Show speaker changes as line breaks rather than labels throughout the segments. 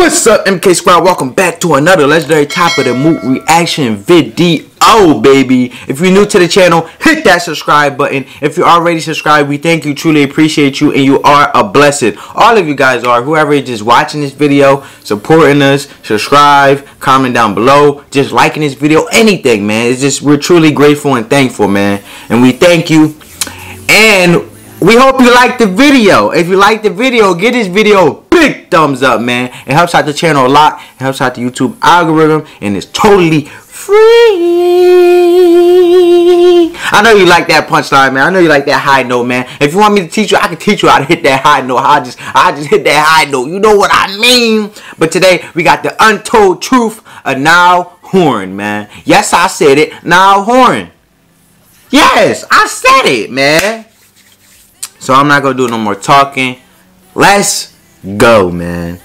What's up, MK Squad? Welcome back to another legendary top of the mood reaction video, baby. If you're new to the channel, hit that subscribe button. If you're already subscribed, we thank you, truly appreciate you, and you are a blessing. All of you guys are. Whoever is just watching this video, supporting us, subscribe, comment down below, just liking this video, anything, man. It's just, we're truly grateful and thankful, man. And we thank you. And we hope you like the video. If you like the video, give this video a big thumbs up, man. It helps out the channel a lot. It helps out the YouTube algorithm, and it's totally free. I know you like that punchline, man. I know you like that high note, man. If you want me to teach you, I can teach you how to hit that high note. I just hit that high note. You know what I mean? But today we got the untold truth of Niall Horan, man. Yes, I said it. Niall Horan. Yes, I said it, man. So I'm not going to do no more talking. Let's go, man.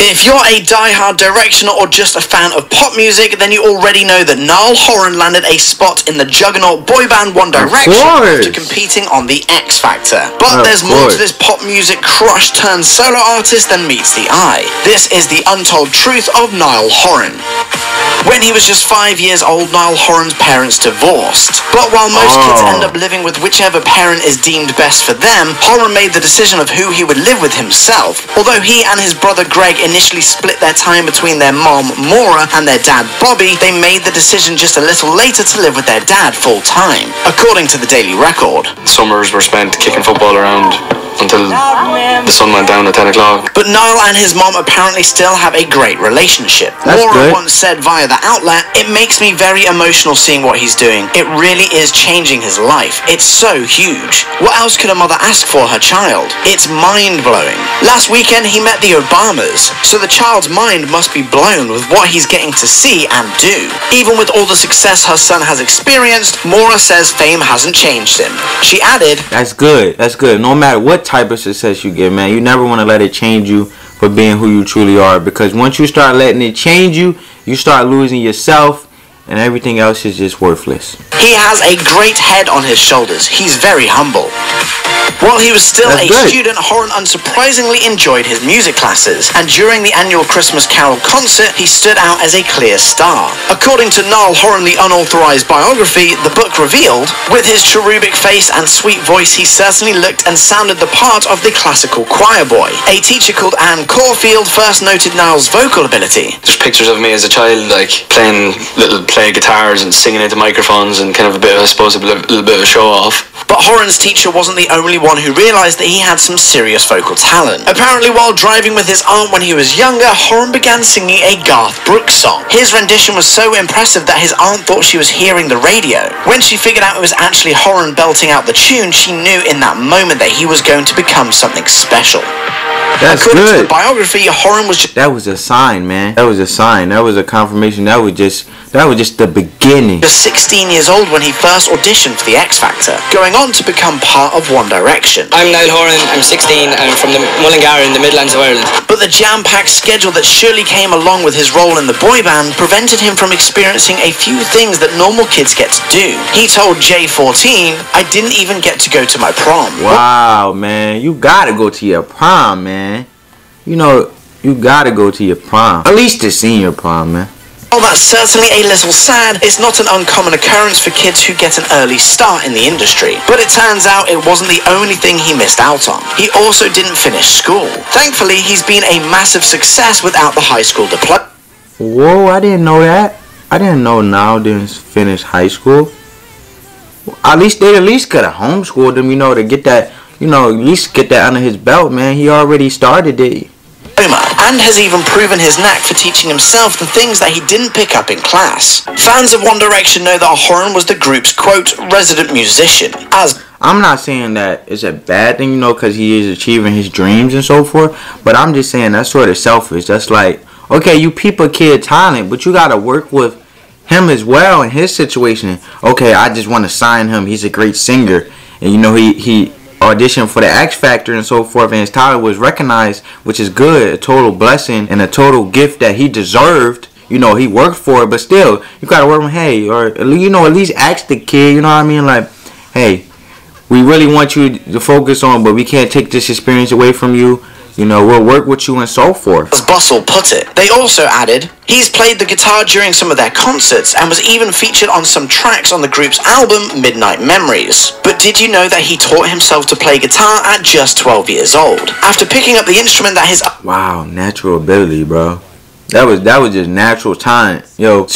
If you're a die-hard directioner or just a fan of pop music, then you already know that Niall Horan landed a spot in the juggernaut boy band One Direction after competing on the X Factor. But there's more to this pop music crush turned solo artist than meets the eye. This is the untold truth of Niall Horan. When he was just 5 years old, Niall Horan's parents divorced. But while most kids end up living with whichever parent is deemed best for them, Horan made the decision of who he would live with himself. Although he and his brother Greg initially split their time between their mom, Maura, and their dad, Bobby, they made the decision just a little later to live with their dad full time, according to the Daily Record.
Summers were spent kicking football around until the sun went down at 10 o'clock.
But Niall and his mom apparently still have a great relationship. Maura once said via the outlet, "It makes me very emotional seeing what he's doing. It really is changing his life. It's so huge. What else could a mother ask for her child? It's mind-blowing." Last weekend he met the Obamas, so the child's mind must be blown with what he's getting to see and do. Even with all the success her son has experienced, Maura says fame hasn't changed him. She added,
"That's good. That's good. No matter what type of success you get, man, you never want to let it change you for being who you truly are, because once you start letting it change you, you start losing yourself, and everything else is just worthless."
He has a great head on his shoulders. He's very humble. While he was still a student, Horan unsurprisingly enjoyed his music classes, and during the annual Christmas Carol concert, he stood out as a clear star. According to Niall Horan, the unauthorized biography, the book revealed, with his cherubic face and sweet voice, he certainly looked and sounded the part of the classical choir boy. A teacher called Anne Caulfield first noted Niall's vocal ability.
There's pictures of me as a child, like, playing little play guitars and singing into microphones and kind of a bit of, I suppose, a little bit of a show-off.
But Horan's teacher wasn't the only one who realised that he had some serious vocal talent. Apparently, while driving with his aunt when he was younger, Horan began singing a Garth Brooks song. His rendition was so impressive that his aunt thought she was hearing the radio. When she figured out it was actually Horan belting out the tune, she knew in that moment that he was going to become something special.
That's
According
good.
to the biography, Horan was just...
That was a sign, man. That was a sign. That was a confirmation. That was just the beginning.
Just 16 years old when he first auditioned for the X Factor, going on to become part of One Direction.
I'm Niall Horan, I'm 16, I'm from the Mullingar in the Midlands of Ireland.
But the jam-packed schedule that surely came along with his role in the boy band prevented him from experiencing a few things that normal kids get to do. He told J14, "I didn't even get to go to my prom."
Wow, man. You gotta go to your prom, man. You know, you gotta go to your prom. At least the senior prom, man.
While that's certainly a little sad, it's not an uncommon occurrence for kids who get an early start in the industry. But it turns out it wasn't the only thing he missed out on. He also didn't finish school. Thankfully, he's been a massive success without the high school diploma.
Whoa, I didn't know that. I didn't know Niall didn't finish high school. At least they could have homeschooled him, you know, to get that, you know, at least get that under his belt, man. He already started it.
And has even proven his knack for teaching himself the things that he didn't pick up in class. Fans of One Direction know that Horan was the group's, quote, resident musician.
I'm not saying that it's a bad thing, you know, because he is achieving his dreams and so forth, but I'm just saying that's sort of selfish. That's like, okay, you peep a kid talent, but you got to work with him as well in his situation. Okay, I just want to sign him. He's a great singer, and you know, he auditioned for the X Factor and so forth, and his talent was recognized, which is good, a total blessing and a total gift that he deserved. You know, he worked for it, but still, you gotta work with, hey, or you know, at least ask the kid, you know what I mean, like, hey, we really want you to focus on, but we can't take this experience away from you. you know, we'll work with you and so forth.
As Bustle put it. They also added, he's played the guitar during some of their concerts and was even featured on some tracks on the group's album, Midnight Memories. But did you know that he taught himself to play guitar at just 12 years old? After picking up the instrument that his...
Wow, natural ability, bro. That was just natural talent. Yo,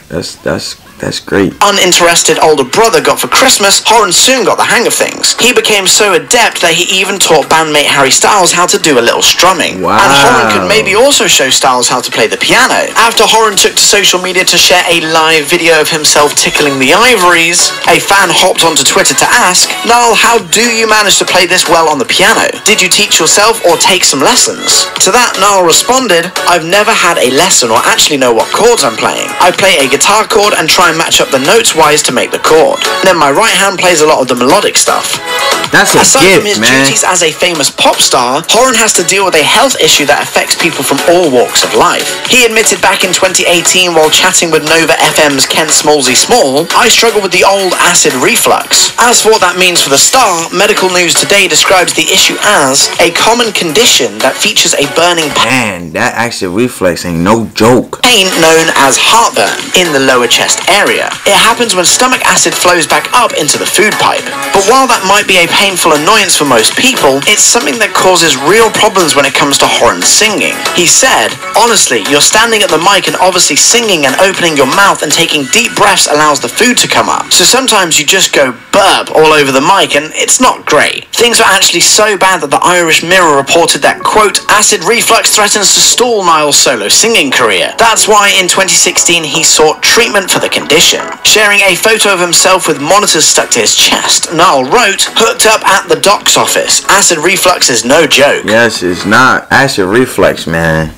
that's great.
Uninterested older brother got for Christmas, Horan soon got the hang of things. He became so adept that he even taught bandmate Harry Styles how to do a little strumming.
Wow.
And Horan could maybe also show Styles how to play the piano. After Horan took to social media to share a live video of himself tickling the ivories, a fan hopped onto Twitter to ask, Niall, how do you manage to play this well on the piano? Did you teach yourself or take some lessons? To that, Niall responded, I've never had a lesson or actually know what chords I'm playing. I play a guitar chord and try and match up the notes wise to make the chord. Then my right hand plays a lot of the melodic stuff.
That's a
Aside
gift,
from his
man.
duties as a famous pop star, Horan has to deal with a health issue that affects people from all walks of life. He admitted back in 2018 while chatting with Nova FM's Kent Smallsy Small, I struggle with the old acid reflux. As for what that means for the star, Medical News Today describes the issue as a common condition that features a burning
Man, that acid reflex ain't no joke.
pain known as heartburn in the lower chest area. It happens when stomach acid flows back up into the food pipe. But while that might be a painful annoyance for most people, it's something that causes real problems when it comes to Horan singing. He said, honestly, you're standing at the mic and obviously singing and opening your mouth and taking deep breaths allows the food to come up. So sometimes you just go burp all over the mic and it's not great. Things are actually so bad that the Irish Mirror reported that, quote, acid reflux threatens to stall Niall's solo singing career. That's why in 2016 he sought treatment for the condition. Sharing a photo of himself with monitors stuck to his chest, Niall wrote, hooked up at the doc's office. Acid reflux is no joke.
Yes, it's not. Acid reflex, man.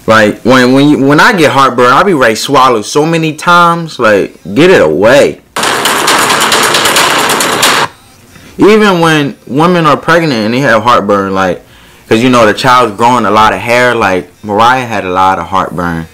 Like, when I get heartburn, I be ready to swallow so many times. Like, get it away. Even when women are pregnant and they have heartburn, like, because, you know, the child's growing a lot of hair. Like, Mariah had a lot of heartburn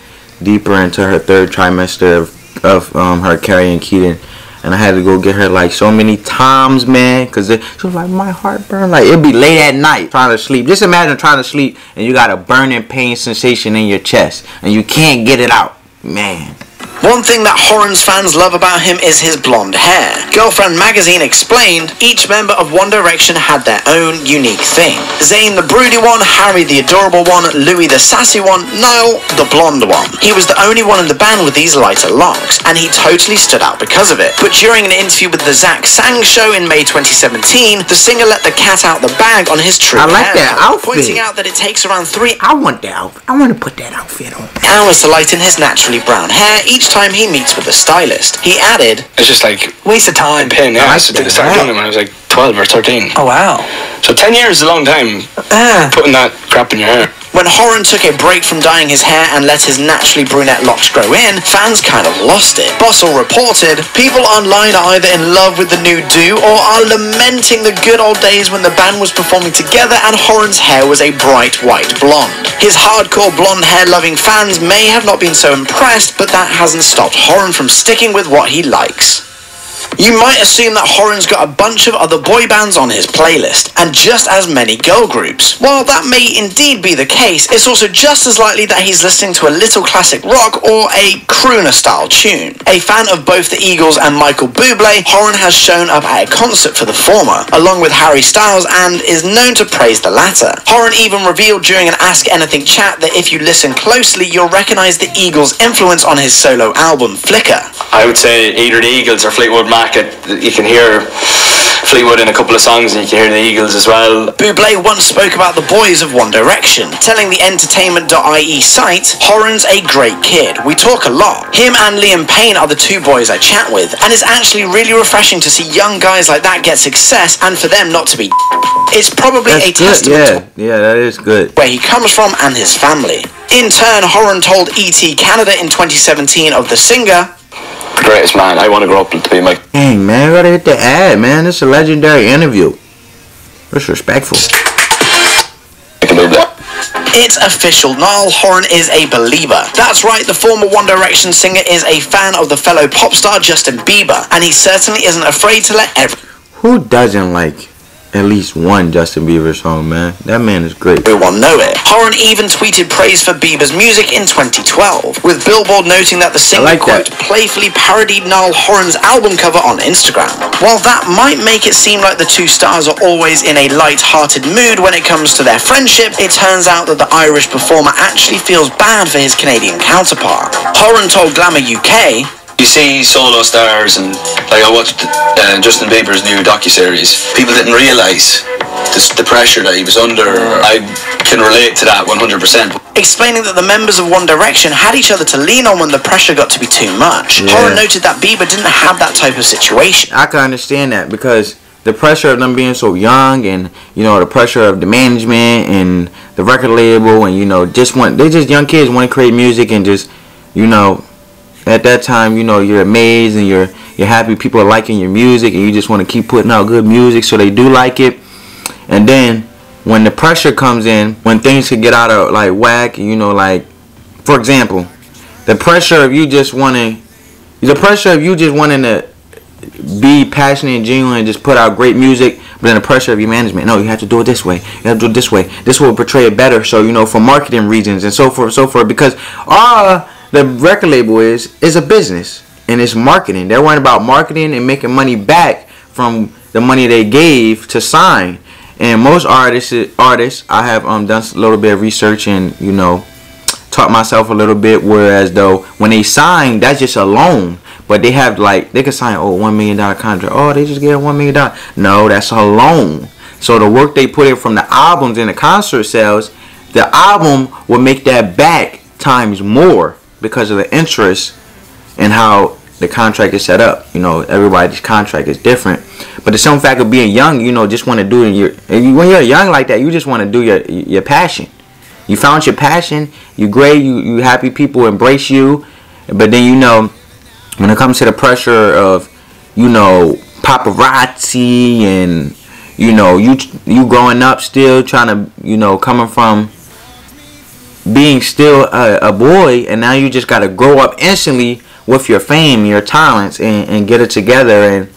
deeper into her third trimester of her carrying Keaton. And I had to go get her like so many times, man, because she was like, my heartburn. Like, it'd be late at night trying to sleep. Just imagine trying to sleep and you got a burning pain sensation in your chest and you can't get it out. Man.
One thing that Horan's fans love about him is his blonde hair. Girlfriend magazine explained, each member of One Direction had their own unique thing. Zayn the broody one, Harry the adorable one, Louis the sassy one, Niall the blonde one. He was the only one in the band with these lighter locks, and he totally stood out because of it. But during an interview with the Zach Sang show in May 2017, the singer let the cat out the bag on his true
I like that outfit.
pointing out that it takes around 3
I want that outfit. I want to put that outfit on.
hours to lighten his naturally brown hair each time he meets with a stylist. He added,
It's just like
Waste of time.
pain. Yeah,
I
I
like
started
that.
doing it when I was like 12 or 13.
Oh, wow.
So 10 years is a long time putting that crap in your hair.
when Horan took a break from dyeing his hair and let his naturally brunette locks grow in, fans kind of lost it. Bustle reported, people online are either in love with the new do or are lamenting the good old days when the band was performing together and Horan's hair was a bright white blonde. His hardcore blonde hair loving fans may have not been so impressed, but that hasn't stopped Horan from sticking with what he likes. You might assume that Horan's got a bunch of other boy bands on his playlist, and just as many girl groups. While that may indeed be the case, it's also just as likely that he's listening to a little classic rock or a crooner-style tune. A fan of both the Eagles and Michael Bublé, Horan has shown up at a concert for the former, along with Harry Styles, and is known to praise the latter. Horan even revealed during an Ask Anything chat that if you listen closely, you'll recognise the Eagles' influence on his solo album, Flicker.
I would say either the Eagles or Fleetwood Mac. You can hear Fleetwood in a couple of songs and you can hear the Eagles as well.
Bublé once spoke about the boys of One Direction, telling the entertainment.ie site, Horan's a great kid. We talk a lot. Him and Liam Payne are the two boys I chat with, and it's actually really refreshing to see young guys like that get success and for them not to be. It's probably
That's
a
good.
testament to
Yeah, that is good.
where he comes from and his family. In turn, Horan told ET Canada in 2017 of the singer,
The greatest man. I want to grow up to be my...
Dang, man, gotta hit the ad, man. This is a legendary interview. Disrespectful.
I can do that.
it's official, Niall Horan is a believer. That's right, the former One Direction singer is a fan of the fellow pop star Justin Bieber, and he certainly isn't afraid to let
Who doesn't like at least one Justin Bieber song, man. That man is great.
Everyone know it. Horan even tweeted praise for Bieber's music in 2012, with Billboard noting that the singer, quote, playfully parodied Niall Horan's album cover on Instagram. While that might make it seem like the two stars are always in a light-hearted mood when it comes to their friendship, it turns out that the Irish performer actually feels bad for his Canadian counterpart. Horan told Glamour UK,
"You see solo stars, and like I watched Justin Bieber's new docuseries. People didn't realise the pressure that he was under. I can relate to that 100%."
Explaining that the members of One Direction had each other to lean on when the pressure got to be too much.
Yeah.
Horan noted that Bieber didn't have that type of situation.
I can understand that, because the pressure of them being so young, and you know, the pressure of the management and the record label, and you know, they're just young kids want to create music, and just, you know, at that time, you know, you're amazed and you're happy people are liking your music, and you just want to keep putting out good music so they do like it. And then when the pressure comes in, when things could get out of like whack, you know, like for example, the pressure of you just wanting to be passionate and genuine and just put out great music, but then the pressure of your management, no, you have to do it this way, you have to do it this way, this will portray it better, so you know, for marketing reasons and so forth, because the record label is a business, and it's marketing. They're worrying about marketing and making money back from the money they gave to sign. And most artists, I have done a little bit of research and, you know, taught myself a little bit, whereas though when they sign, that's just a loan. But they have, like, they could sign, $1 million contract. Oh, they just get $1 million. No, that's a loan. So the work they put in from the albums and the concert sales, the album will make that back times more, because of the interest and how the contract is set up. You know, everybody's contract is different. But the simple fact of being young, you know, just want to do it. When you're young like that, you just want to do your passion. You found your passion. You great. You happy people embrace you. But then, you know, when it comes to the pressure of, you know, paparazzi, and you know, you growing up still trying to, you know, coming from being still a boy, and now you just got to grow up instantly with your fame, your talents, and get it together, and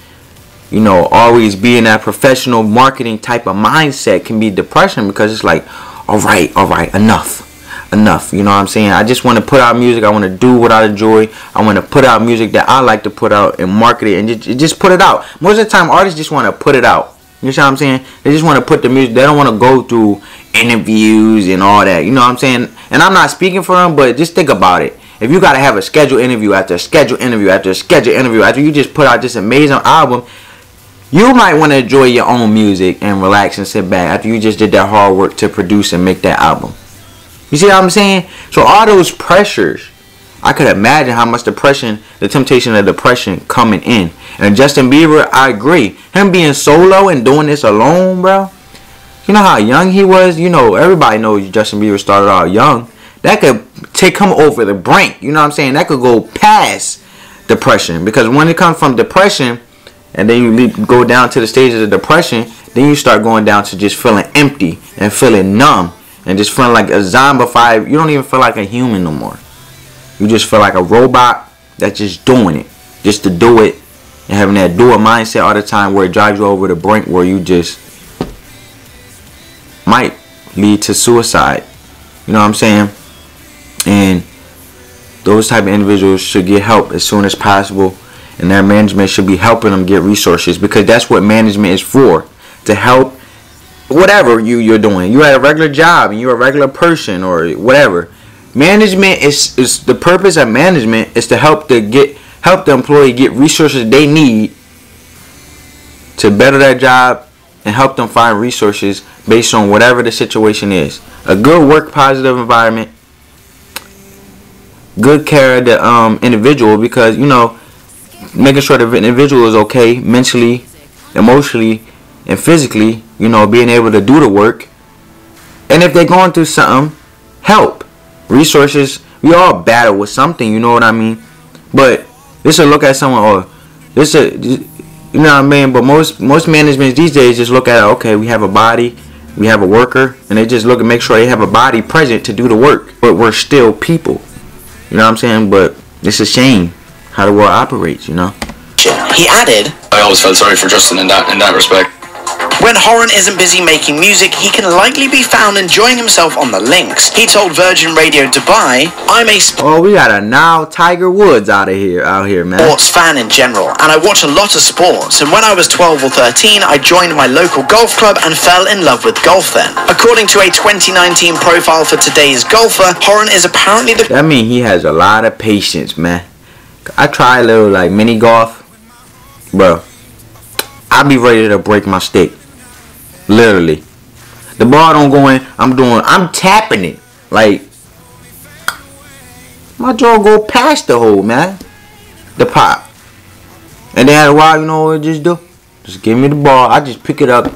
you know, always be in that professional marketing type of mindset can be depression, because it's like, all right, enough, you know what I'm saying? I just want to put out music. I want to do what I enjoy. I want to put out music that I like to put out and market it, and just put it out. Most of the time, artists just want to put it out. You know what I'm saying? They just want to put the music. They don't want to go through interviews and all that. You know what I'm saying? And I'm not speaking for them, but just think about it. If you got to have a scheduled interview after a scheduled interview after a scheduled interview after you just put out this amazing album, you might want to enjoy your own music and relax and sit back after you just did that hard work to produce and make that album. You see what I'm saying? So all those pressures, I could imagine how much depression, the temptation of depression coming in. And Justin Bieber, I agree. Him being solo and doing this alone, bro. You know how young he was? You know, everybody knows Justin Bieber started out young. That could take him over the brink. You know what I'm saying? That could go past depression. Because when it comes from depression, and then you go down to the stages of depression, then you start going down to just feeling empty and feeling numb. And just feeling like a zombified. You don't even feel like a human no more. You just feel like a robot that's just doing it. Just to do it. And having that do it mindset all the time, where it drives you over the brink, where you just might lead to suicide. You know what I'm saying? And those type of individuals should get help as soon as possible. And their management should be helping them get resources, because that's what management is for. To help whatever you're doing. You had a regular job and you're a regular person or whatever. Management is the purpose of management is to help the employee get resources they need to better their job, and help them find resources based on whatever the situation is. A good work positive environment, good care of the individual, because you know, making sure the individual is okay mentally, emotionally, and physically, you know, being able to do the work. And if they're going through something, help. Resources, we all battle with something, you know what I mean? But this will look at someone, or this you know what I mean? But most managements these days just look at, okay, we have a body, we have a worker, and they just look and make sure they have a body present to do the work. But we're still people. You know what I'm saying? But it's a shame how the world operates, you know?
He added,
I always felt sorry for Justin in that respect.
When Horan isn't busy making music, he can likely be found enjoying himself on the links. He told Virgin Radio Dubai, "I'm a
we got a now Tiger Woods out here, man.
Sports fan in general, and I watch a lot of sports, and when I was 12 or 13, I joined my local golf club and fell in love with golf then." According to a 2019 profile for Today's Golfer, Horan is apparently the...
That means he has a lot of patience, man. I try a little like mini golf, bro. I be ready to break my stick. Literally. The ball don't go in, I'm tapping it. Like, my jaw go past the hole, man. The pop. And then after a while, you know what it just do? Just give me the ball. I just pick it up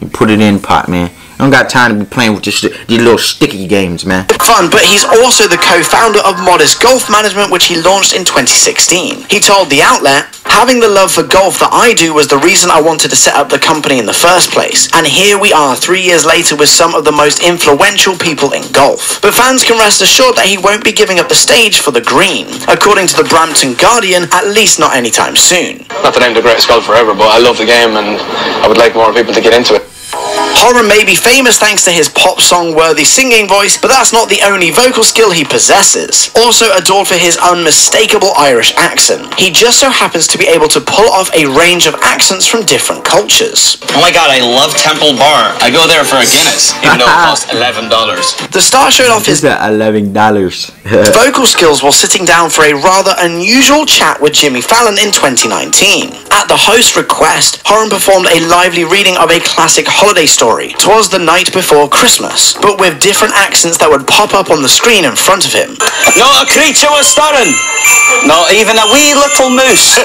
and put it in the pot, man. I don't got time to be playing with these little sticky games, man.
Fun, but he's also the co-founder of Modest Golf Management, which he launched in 2016. He told the outlet, "Having the love for golf that I do was the reason I wanted to set up the company in the first place. And here we are 3 years later with some of the most influential people in golf. But fans can rest assured that he won't be giving up the stage for the green. According to the Brampton Guardian, at least not anytime soon."
Not that I'm the greatest golfer ever, but I love the game and I would like more people to get into it.
Horan may be famous thanks to his pop song-worthy singing voice, but that's not the only vocal skill he possesses. Also adored for his unmistakable Irish accent, he just so happens to be able to pull off a range of accents from different cultures.
Oh my god, I love Temple Bar. I go there for a Guinness, even though it costs $11.
The star showed off his
$11
vocal skills while sitting down for a rather unusual chat with Jimmy Fallon in 2019. At the host's request, Horan performed a lively reading of a classic holiday story, "'Twas the Night Before Christmas," but with different accents that would pop up on the screen in front of him.
"Not a creature was stirring, not even a wee little moose."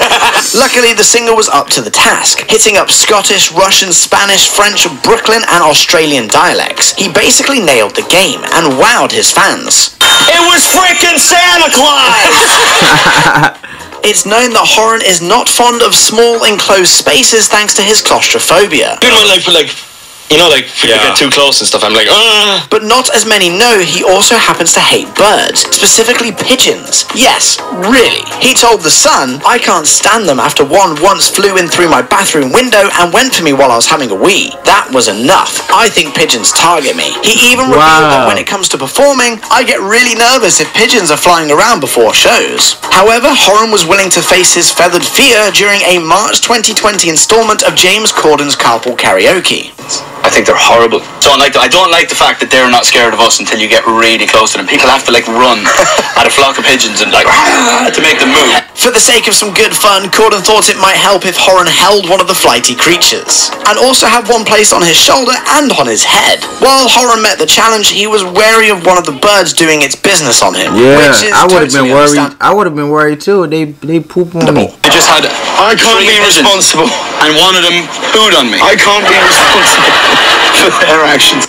Luckily, the singer was up to the task, hitting up Scottish, Russian, Spanish, French, Brooklyn and Australian dialects. He basically nailed the game and wowed his fans.
It was freaking Santa Claus!
It's known that Horan is not fond of small enclosed spaces thanks to his claustrophobia.
You know, like, if you get too close and stuff, I'm like, ah.
But not as many know he also happens to hate birds, specifically pigeons. Yes, really. He told The Sun, "I can't stand them after one once flew in through my bathroom window and went for me while I was having a wee. That was enough. I think pigeons target me." He even revealed that when it comes to performing, "I get really nervous if pigeons are flying around before shows." However, Horan was willing to face his feathered fear during a March 2020 installment of James Corden's Carpool Karaoke.
I think they're horrible.
I don't like the fact that they're not scared of us until you get really close to them. People have to like run at a flock of pigeons and like to make them move.
For the sake of some good fun, Corden thought it might help if Horan held one of the flighty creatures, and also have one placed on his shoulder and on his head. While Horan met the challenge, he was wary of one of the birds doing its business on him.
Yeah,
which is
I would have been worried.
understandable.
I would have been worried too. They poop on me.
I just had
I can't be responsible.
and one of them pooed on me.
I can't be responsible for their actions.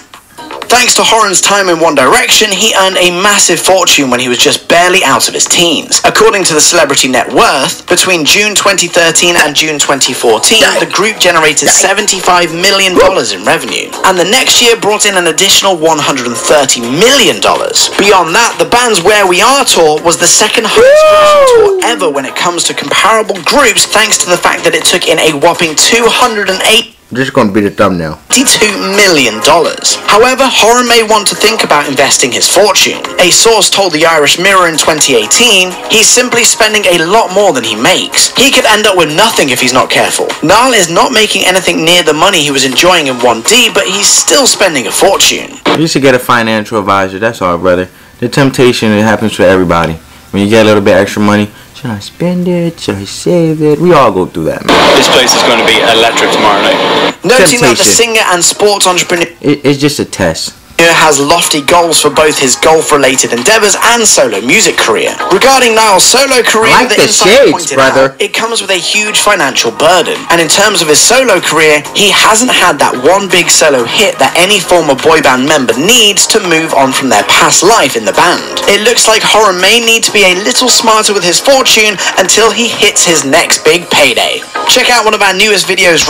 Thanks to Horan's time in One Direction, he earned a massive fortune when he was just barely out of his teens. According to the Celebrity Net Worth, between June 2013 and June 2014, the group generated $75 million in revenue, and the next year brought in an additional $130 million. Beyond that, the band's Where We Are tour was the second highest grossing tour ever when it comes to comparable groups, thanks to the fact that it took in a whopping $208
Just gonna be the thumbnail.
$52 million. However, Horan may want to think about investing his fortune. A source told the Irish Mirror in 2018, "He's simply spending a lot more than he makes. He could end up with nothing if he's not careful." Niall is not making anything near the money he was enjoying in 1D, but he's still spending a fortune.
You should get a financial advisor, that's all, brother. The temptation, it happens for everybody. When you get a little bit extra money, should I spend it? Should I save it? We all go through that, man.
This place is going to be electric tomorrow night.
Noting that the
Temptation.
singer and sports entrepreneur
It's just a test.
has lofty goals for both his golf-related endeavors and solo music career. Regarding Niall's solo career,
I like the
insider
shades,
pointed
brother.
out, it comes with a huge financial burden. And in terms of his solo career, he hasn't had that one big solo hit that any former boy band member needs to move on from their past life in the band. It looks like Horan may need to be a little smarter with his fortune until he hits his next big payday. Check out one of our newest videos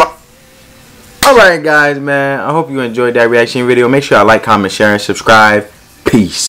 Alright guys, man, I hope you enjoyed that reaction video. Make sure I like, comment, share, and subscribe. Peace.